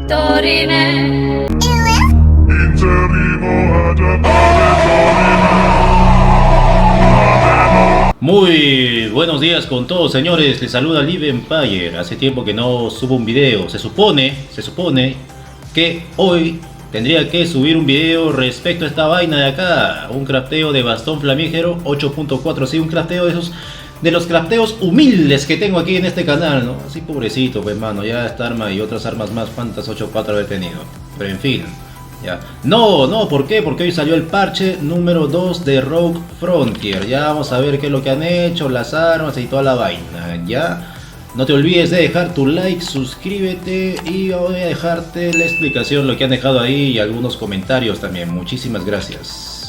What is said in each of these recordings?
Dorime. Muy buenos días con todos, señores. Les saluda Live Empire. Hace tiempo que no subo un video. Se supone que hoy tendría que subir un video respecto a esta vaina de acá. Un crafteo de bastón flamígero 8.4. Sí, un crafteo de esos, de los crafteos humildes que tengo aquí en este canal, ¿no? Así pobrecito, pues mano, ya esta arma y otras armas más, cuántas 8.4 he tenido. Pero en fin, ya. No, ¿por qué? Porque hoy salió el parche número 2 de Rogue Frontier. Ya vamos a ver qué es lo que han hecho, las armas y toda la vaina, ya. No te olvides de dejar tu like, suscríbete y voy a dejarte la explicación, lo que han dejado ahí y algunos comentarios también. Muchísimas gracias.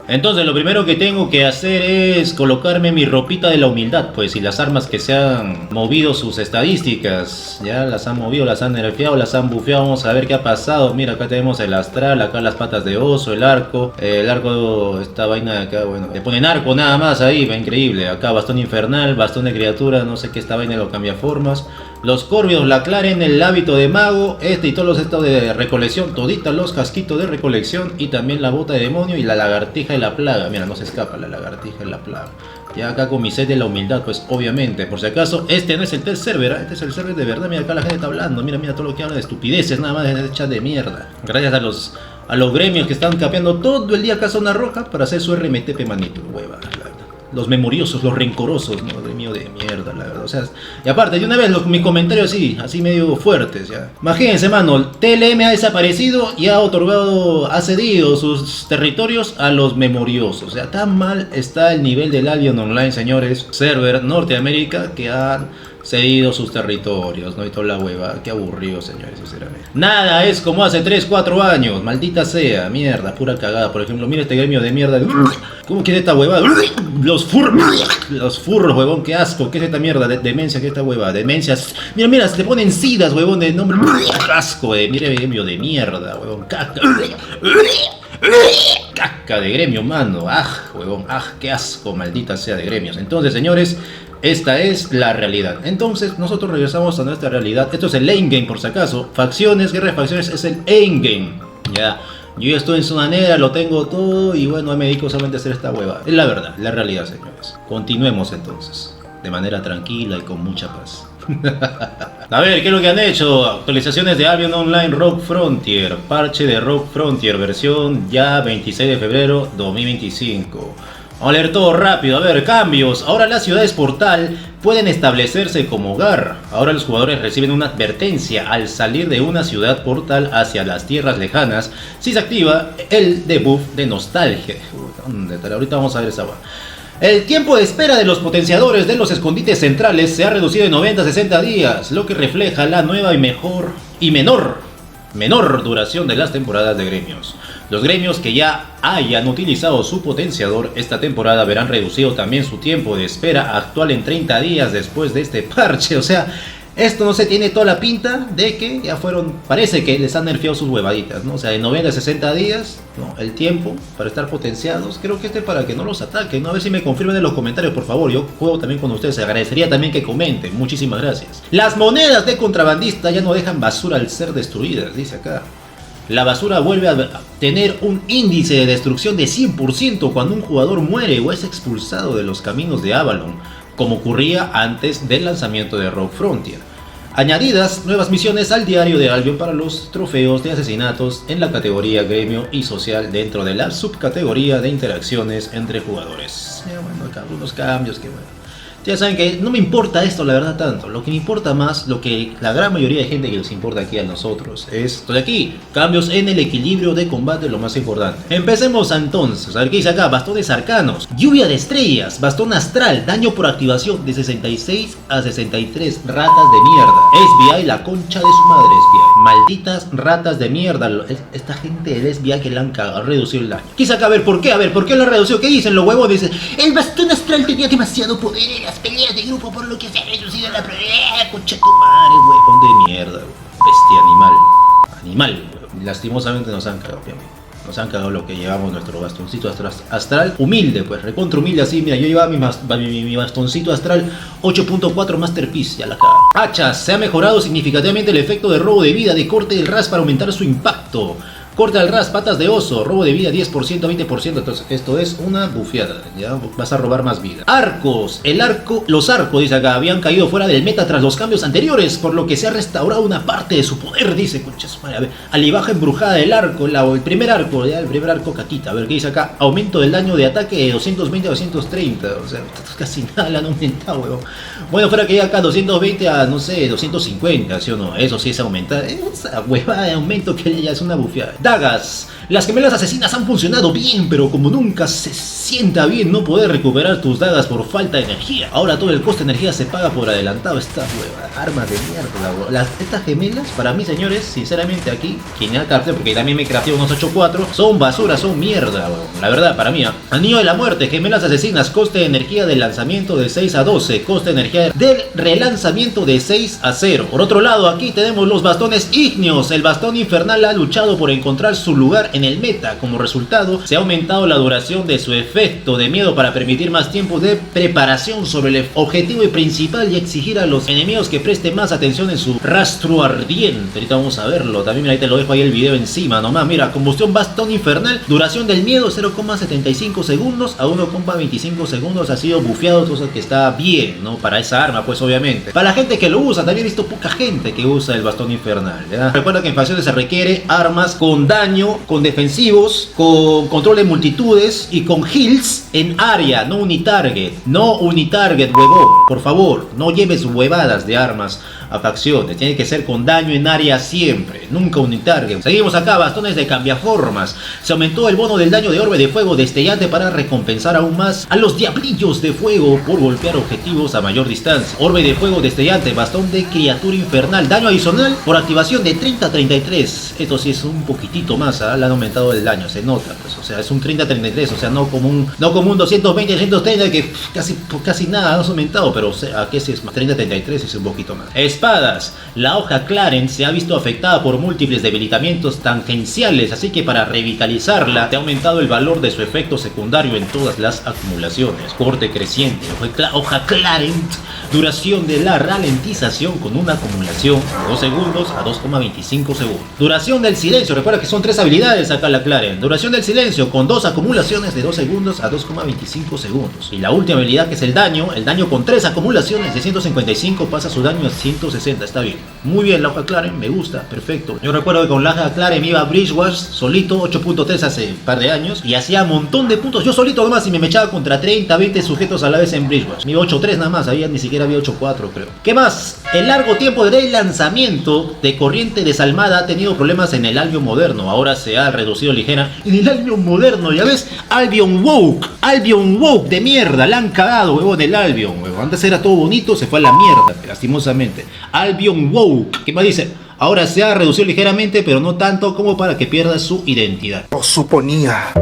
Entonces lo primero que tengo que hacer es colocarme mi ropita de la humildad, pues, y las armas que se han movido sus estadísticas, ya las han movido, las han nerfeado, las han bufeado. Vamos a ver qué ha pasado. Mira, acá tenemos el astral, acá las patas de oso, el arco, esta vaina de acá, bueno, le ponen arco nada más ahí, va increíble. Acá bastón infernal, bastón de criatura, no sé qué, esta vaina lo cambia formas. Los corvios, la claren, el hábito de mago, y todos los estos de recolección, todita los casquitos de recolección y también la bota de demonio y la lagartija y la plaga. Mira, no se escapa la lagartija y la plaga. Ya acá con mi set de la humildad, pues obviamente, por si acaso, este no es el test server, ¿eh? Este es el server de verdad. Mira, acá la gente está hablando, mira todo lo que habla de estupideces, nada más de chat de mierda. Gracias a los gremios que están capeando todo el día acá zona roja para hacer su RMTP, manito, hueva. Los memoriosos, los rencorosos, ¿no? Gremio de mierda, la verdad. O sea, y aparte, de una vez, mis comentarios así medio fuertes, ya. Imagínense, mano, TLM ha desaparecido y ha cedido sus territorios a los memoriosos. O sea, tan mal está el nivel del Albion Online, señores. Server Norteamérica que han cedido sus territorios, ¿no? Y toda la hueva. Qué aburrido, señores, sinceramente. Nada es como hace 3-4 años, maldita sea, mierda, pura cagada. Por ejemplo, mira este gremio de mierda. ¿Cómo quiere esta hueva? Los furros, huevón, qué asco. ¿Qué es esta mierda? Demencia, ¿qué es esta hueva? Demencias. Mira, se le ponen sidas, huevón, de nombre. Asco, mira el gremio de mierda, huevón. Caca de gremio, mano. Huevón, qué asco, maldita sea de gremios. Entonces, señores, esta es la realidad. Entonces, nosotros regresamos a nuestra realidad. Esto es el endgame, por si acaso. Facciones, guerra de facciones es el endgame. Ya. Yo ya estoy en zona negra, lo tengo todo y bueno, me dedico solamente a hacer esta hueva. Es la verdad, la realidad, señores. Continuemos entonces, de manera tranquila y con mucha paz. A ver, ¿qué es lo que han hecho? Actualizaciones de Albion Online Rogue Frontier. Parche de Rogue Frontier, versión ya 26 de febrero 2025. Vamos a leer todo rápido. A ver, cambios. Ahora las ciudades portal pueden establecerse como hogar. Ahora los jugadores reciben una advertencia al salir de una ciudad portal hacia las tierras lejanas si se activa el debuff de nostalgia. Ahorita vamos a ver esa va. El tiempo de espera de los potenciadores de los escondites centrales se ha reducido de 90 a 60 días, lo que refleja la nueva y menor duración de las temporadas de gremios. Los gremios que ya hayan utilizado su potenciador esta temporada verán reducido también su tiempo de espera actual en 30 días después de este parche. O sea, esto no se tiene toda la pinta de que ya parece que les han nerfeado sus huevaditas, ¿no? O sea, de 90 a 60 días, ¿no? El tiempo para estar potenciados. Creo que para que no los ataquen, ¿no? A ver si me confirman en los comentarios, por favor. Yo juego también con ustedes, agradecería también que comenten. Muchísimas gracias. Las monedas de contrabandista ya no dejan basura al ser destruidas, dice acá. La basura vuelve a tener un índice de destrucción de 100% cuando un jugador muere o es expulsado de los caminos de Avalon, como ocurría antes del lanzamiento de Rogue Frontier. Añadidas nuevas misiones al diario de Albion para los trofeos de asesinatos en la categoría gremio y social dentro de la subcategoría de interacciones entre jugadores. Bueno, acá algunos cambios que bueno. Ya saben que no me importa esto, la verdad, tanto. Lo que me importa más, lo que la gran mayoría de gente que les importa aquí a nosotros, es esto de aquí. Cambios en el equilibrio de combate, lo más importante. Empecemos entonces. A ver qué dice acá. Bastones arcanos. Lluvia de estrellas. Bastón astral. Daño por activación de 66 a 63. Ratas de mierda. SBI, la concha de su madre, SBI. Malditas ratas de mierda. Esta gente del SBI que le han reducido el daño. Quise acá, a ver, ¿por qué? Lo ha reducido. ¿Qué dicen los huevos? Dicen, el bastón astral tenía demasiado poder en las peleas de grupo, por lo que se ha reducido la probabilidad. Concha tu madre, huevón de mierda. Bestia, animal. Lastimosamente nos han cagado, Nos han cagado lo que llevamos nuestro bastoncito astral. Humilde, pues, recontra humilde así. Mira, yo llevaba mi bastoncito astral 8.4 Masterpiece, ya la caga. Hachas, se ha mejorado significativamente el efecto de robo de vida de corte del ras para aumentar su impacto. Corte al ras, patas de oso, robo de vida 10%, 20%, entonces esto es una bufeada, ya vas a robar más vida. Arcos, los arcos, dice acá, habían caído fuera del meta tras los cambios anteriores, por lo que se ha restaurado una parte de su poder, dice, conchas, a ver, alivaja embrujada del arco, el primer arco caquita, a ver qué dice acá, aumento del daño de ataque de 220 a 230, o sea, casi nada le han aumentado, weón. Bueno, fuera que llega acá 220 a, no sé, 250, ¿sí o no? Eso sí es aumentar, esa huevada de aumento que ya es una bufeada. Dagas. Las gemelas asesinas han funcionado bien, pero como nunca se sienta bien no poder recuperar tus dagas por falta de energía. Ahora todo el coste de energía se paga por adelantado. Esta hueva, arma de mierda. Estas gemelas, para mí, señores, sinceramente aquí, quien ya crafteado, porque también me crafteé unos 8.4, son basura, son mierda, hueva. La verdad, para mí. Anillo de la muerte, gemelas asesinas, coste de energía del lanzamiento de 6 a 12, coste de energía del relanzamiento de 6 a 0. Por otro lado, aquí tenemos los bastones ígneos. El bastón infernal ha luchado por encontrar su lugar en el meta. Como resultado, se ha aumentado la duración de su efecto de miedo para permitir más tiempo de preparación sobre el objetivo principal y exigir a los enemigos que presten más atención en su rastro ardiente. Ahorita vamos a verlo. También ahí te lo dejo ahí el video encima nomás. Mira, combustión bastón infernal, duración del miedo 0,75 segundos a 1,25 segundos. Ha sido bufeado, cosa que está bien, ¿no? Para esa arma, pues obviamente. Para la gente que lo usa, también he visto poca gente que usa el bastón infernal, ¿ya? Recuerda que en facciones se requiere armas con daño, con defensivos, con control de multitudes y con heals en área, no unitarget. No unitarget, huevón. Por favor, no lleves huevadas de armas a facciones. Tiene que ser con daño en área siempre, nunca unitarget. Seguimos acá, bastones de cambiaformas. Se aumentó el bono del daño de orbe de fuego destellante para recompensar aún más a los diablillos de fuego por golpear objetivos a mayor distancia. Orbe de fuego destellante, bastón de criatura infernal, daño adicional por activación de 30 a 33. Esto sí es un poquitito más, ¿eh? Le han aumentado el daño, se nota, pues, o sea, es un 30 a 33, o sea, no como un 220 230 que casi nada ha aumentado, pero o sea, aquí sí es más, 30 a 33 es un poquito más. Espadas, la hoja Clarence se ha visto afectada por múltiples debilitamientos tangenciales, así que para revitalizarla se ha aumentado el valor de su efecto secundario en todas las acumulaciones. Corte creciente, hoja Clarence, duración de la ralentización con una acumulación de 2 segundos a 2,25 segundos. Duración del silencio, recuerda que son 3 habilidades acá la Clarence. Duración del silencio con 2 acumulaciones de 2 segundos a 2,25 segundos. Y la última habilidad, que es el daño con 3 acumulaciones de 155 pasa su daño a 160, está bien. Muy bien la hoja Clarence, me gusta, perfecto. Yo recuerdo que con la hoja Clarence me iba a Bridgewash solito, 8.3 hace un par de años, y hacía un montón de puntos, yo solito nomás, y me echaba contra 30, 20 sujetos a la vez en Bridgewash. Me iba 8.3 nada más, había ni siquiera había 8.4 creo. ¿Qué más? El largo tiempo de lanzamiento de corriente desalmada ha tenido problemas en el Albion moderno, ahora se ha reducido ligera. En el Albion moderno, ya ves, Albion Woke de mierda, la han cagado, huevón, el Albion, huevón. Antes era todo bonito, se fue a la mierda, lastimosamente. Albion Woke, ¿qué más dice? Ahora se ha reducido ligeramente, pero no tanto como para que pierda su identidad. Lo suponía.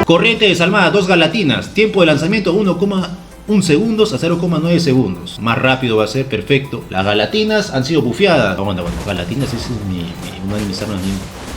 Corriente desalmada, 2 galatinas, tiempo de lanzamiento 1,1 segundos a 0,9 segundos. Más rápido va a ser, perfecto. Las galatinas han sido bufeadas. Bueno, galatinas es una de mis armas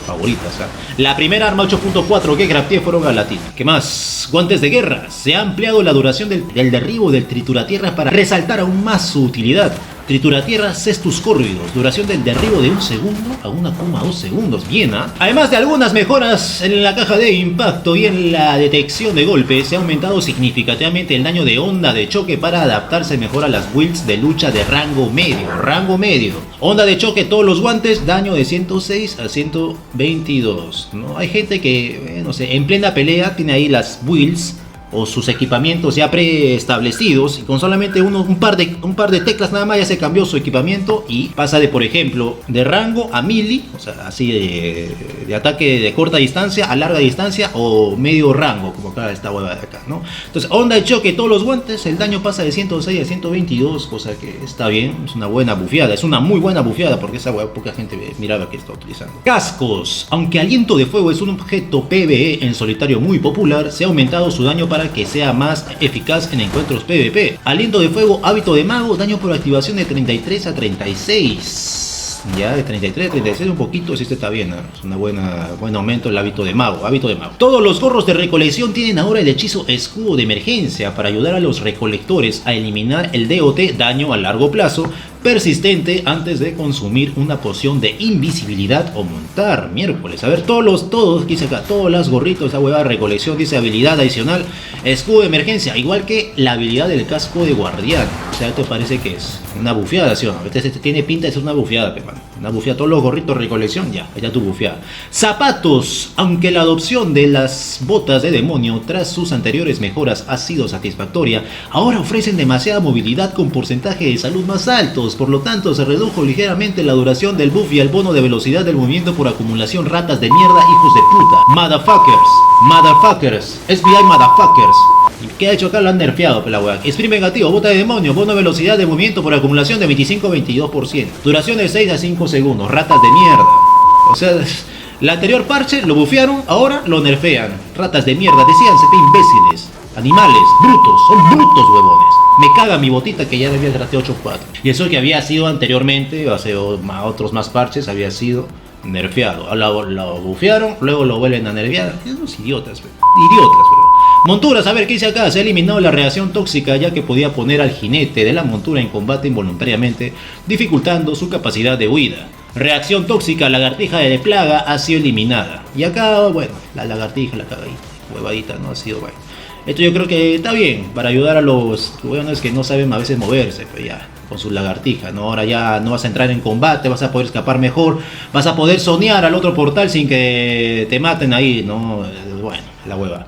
favoritas, ¿eh? La primera arma 8.4 que crafteé fueron galatinas. ¿Qué más? Guantes de guerra. Se ha ampliado la duración del derribo del trituratierras para resaltar aún más su utilidad. Trituratierra Cestus Córvidos, duración del derribo de 1 segundo a 1,2 segundos, bien, ¿ah? Además de algunas mejoras en la caja de impacto y en la detección de golpes, se ha aumentado significativamente el daño de onda de choque para adaptarse mejor a las builds de lucha de rango medio. Onda de choque, todos los guantes, daño de 106 a 122, ¿no? Hay gente que, no sé, en plena pelea tiene ahí las builds o sus equipamientos ya preestablecidos, y con solamente un par de teclas nada más ya se cambió su equipamiento y pasa de, por ejemplo, de rango a melee, o sea, así de ataque de corta distancia a larga distancia, o medio rango, como acá esta hueva de acá, ¿no? Entonces, onda de choque, todos los guantes, el daño pasa de 106 a 122, cosa que está bien, es una buena bufeada, es una muy buena bufeada, porque esa hueva poca gente miraba que está utilizando. Cascos, aunque aliento de fuego es un objeto PvE en solitario muy popular, se ha aumentado su daño para que sea más eficaz en encuentros PvP. Aliento de fuego, hábito de mago, daño por activación de 33 a 36. ya de 33, 36 un poquito, si este está bien, ¿no? Es una buen aumento el hábito de mago, Todos los gorros de recolección tienen ahora el hechizo escudo de emergencia para ayudar a los recolectores a eliminar el DOT, daño a largo plazo, persistente antes de consumir una poción de invisibilidad o montar. Miércoles, a ver, todos, dice acá, todos los gorritos, esa huevada de recolección, dice habilidad adicional, escudo de emergencia, igual que la habilidad del casco de guardián. O sea, ¿te parece que es una bufeada, sí o no? Este tiene pinta de ser una bufeada, hermano. Una bufeada, todos los gorritos de recolección, ya tu bufeada. Zapatos, aunque la adopción de las botas de demonio tras sus anteriores mejoras ha sido satisfactoria, ahora ofrecen demasiada movilidad con porcentaje de salud más altos. Por lo tanto, se redujo ligeramente la duración del buff y el bono de velocidad del movimiento por acumulación. Ratas de mierda, hijos de puta. Motherfuckers, SBI motherfuckers. ¿Qué ha hecho acá? Lo han nerfeado, la weá. Sprint negativo, bota de demonio, bono de velocidad de movimiento por acumulación de 25 a 22%. Duración de 6 a 5 segundos. Ratas de mierda. O sea, la anterior parche lo bufearon, ahora lo nerfean. Ratas de mierda, decíanse, imbéciles. Animales, brutos, son brutos, huevones. Me caga mi botita que ya debía traste 8.4. Y eso que había sido anteriormente, hace otros más parches, había sido nerfeado. Lo bufearon, luego lo vuelven a nerfear. Unos idiotas, pero. Monturas, a ver qué dice acá. Se ha eliminado la reacción tóxica, ya que podía poner al jinete de la montura en combate involuntariamente, dificultando su capacidad de huida. Reacción tóxica, lagartija de plaga ha sido eliminada. Y acá, bueno, la lagartija, la cagadita, huevadita, no ha sido bueno. Esto yo creo que está bien para ayudar a los huevones que no saben a veces moverse, pues ya, con su lagartija, ¿no? Ahora ya no vas a entrar en combate, vas a poder escapar mejor, vas a poder soñar al otro portal sin que te maten ahí, ¿no? Bueno, la hueva.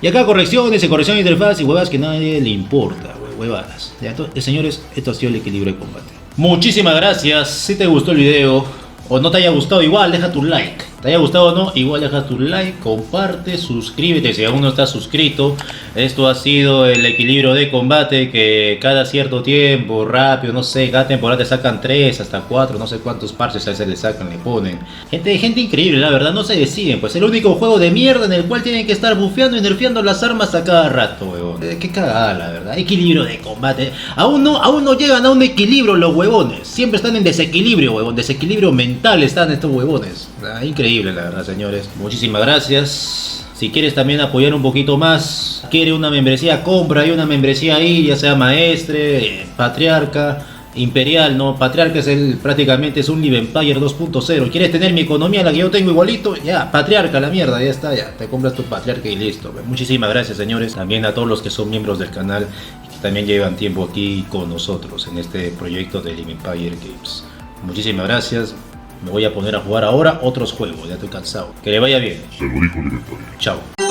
Y acá corrección de interfaz y huevas que a nadie le importa, huevadas. Ya, señores, esto ha sido el equilibrio de combate. Muchísimas gracias. Si te gustó el video o no te haya gustado, igual deja tu like. ¿Te haya gustado o no? Igual deja tu like, comparte, suscríbete si aún no estás suscrito. Esto ha sido el equilibrio de combate, que cada cierto tiempo, rápido, no sé, cada temporada te sacan 3 hasta 4, no sé cuántos parches a veces le sacan, le ponen. Gente increíble, la verdad, no se deciden. Pues el único juego de mierda en el cual tienen que estar bufeando y nerfeando las armas a cada rato, huevón. Qué cagada, la verdad. Equilibrio de combate. Aún no llegan a un equilibrio los huevones. Siempre están en desequilibrio, huevón. Desequilibrio mental están estos huevones. Increíble, la verdad, señores. Muchísimas gracias. Si quieres también apoyar un poquito más, quiere una membresía, compra hay una membresía ahí, ya sea maestre, patriarca, imperial, ¿no? Patriarca es prácticamente es un Live Empire 2.0. ¿Quieres tener mi economía, la que yo tengo igualito? Ya, patriarca, la mierda, ya está, ya. Te compras tu patriarca y listo. Muchísimas gracias, señores. También a todos los que son miembros del canal y que también llevan tiempo aquí con nosotros en este proyecto de Live Empire Games. Muchísimas gracias. Me voy a poner a jugar ahora otros juegos, ya estoy cansado. Que le vaya bien. Se lo dijo el director. Chao.